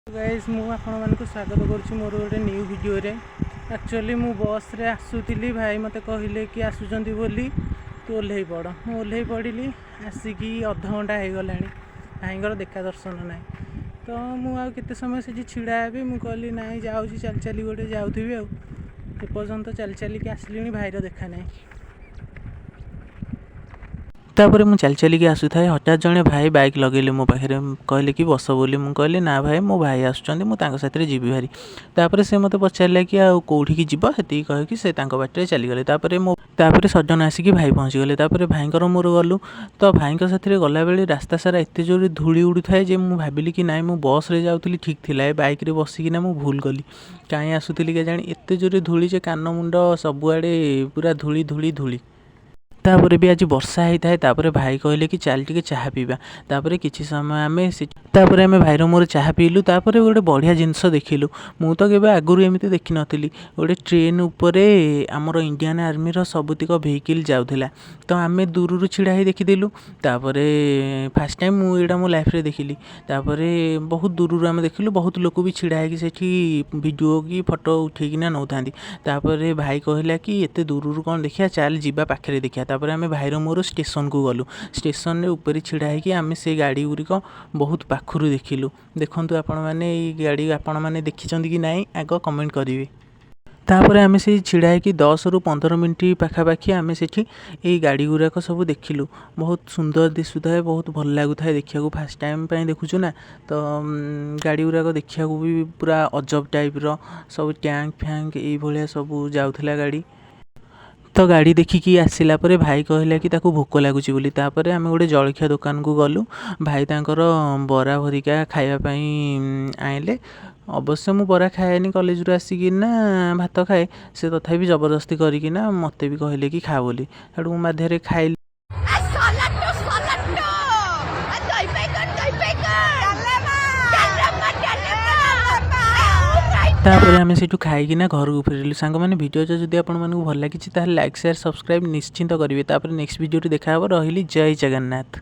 Guys मु आपको स्वागत करुच्ची मोर गोटे न्यू वीडियो रे। एक्चुअली मु बस रे आसुतिली भाई मते कहले कि आसुचंदी बोली तू ओल्हे पड़। मु ओल्हे पड़ी आसिकी अध घंटा हो गलानी भाईर देखा दर्शन ना। तो मुझे समय से छिड़ा हेबी मु कहली ना जाऊँगी चल चली गोटे जाऊथी आपर्यंत चल चलिकी आसली भाईर देखा ना। तापर मु चल चलिकी आसुए हठात जड़े भाई बाइक लगेले मो पाखे कहले कि बस बोली मु कहली ना भाई मो भाई आसुच्चंदी मु तांको साथरे जीवी भारी। तापर से मते पचारला कि आ कोठी की जीव सेती कहिकी से तांको बाटरे चलीगले। तापर सज्जन आसिकी भाई पहुँची गले। तापर भाईंकर मोर गलु तो भाईंक साथरे गला बेले रास्ता सारा एते जोर धूली उड़ू थाए जे मु भाबिली कि नाई मु बस रे जाउथली ठीक थिला बाइक रे बसिकिना मु भूल गली काई आसुथली केजाणी एते जोर धूली जे कान मुंड सबुआड़े पूरा धूली धूली धूली। तापर भी आज वर्षा होता है। तापर भाई कहले कि चल टिके चाह पीवा। तापर किछि समय आमे भाईर मोर चाह पीलु। तापर गोटे बढ़िया जिनस देखिलु मु तो केबे आगुरु एमिति देखि नथिली। गोटे ट्रेन उपरे आमर इंडियन आर्मी रो सबुतिक वेहिकल जाउथिला तो आमे दूररु छिड़ा ही देखिदेलु। तापर फास्ट टाइम मु एडा मो लाइफ रे देखिली। तापर बहुत दूररु आमे देखिलु बहुत लोक भी छिड़ा है कि सेठी वीडियो की फोटो उठेकिना नौथांदी। तापर भाई कहला कि एते दूररु कोन देखिया चल जीवा पाखरे देखिया। तापर आमे भाईर मोर स्टेशन को गलु। स्टेशन रे ऊपर छिड़ा है कि आमे से गाड़ी गुरिक बहुत पाखरु देखिलु। देखंतु आपण माने ई गाड़ी आपण माने देखिचंदी कि नाई आग कमेंट करिवे। तापर आमे से छिड़ा है कि 10 रु 15 मिनट पाखापाखि आमे सेठी ए गाड़ी गुराक सब देखिलु। बहुत सुंदर दिसुଥାଏ बहुत भल लागुଥାଏ देखिया फास्ट टाइम पे देखुछु ना। तो गाड़ी गुराक देखिया भी पूरा अजब टाइप रो सब टैंक फैंक ए भलिया सब जाउथला गाड़ी। तो गाड़ी देखिकी आसिला परे भाई कहला कि ताकू भोक लागुची बोली। तापर आमे गोटे जलखिया दुकान को गलु। भाई तांकर बरा भरिका खाइबा पई आइले। अवश्य मु बरा खाएनी कॉलेज रू आसिकिना भात खाए से तथापि जबरदस्ती करिकिना मते भी कहले कि खा बोली। हेडू मु माध्यरे खाइली। तापर आमे सेठू खाइकिना घर को फेरिलु। सांग माने वीडियो जदि आपण मानकु भल लागिछि ताहे लाइक शेयर सब्सक्राइब निश्चिंत करिवे। तापर नेक्स्ट वीडियो रे देखा हबो। रहिली जय जगन्नाथ।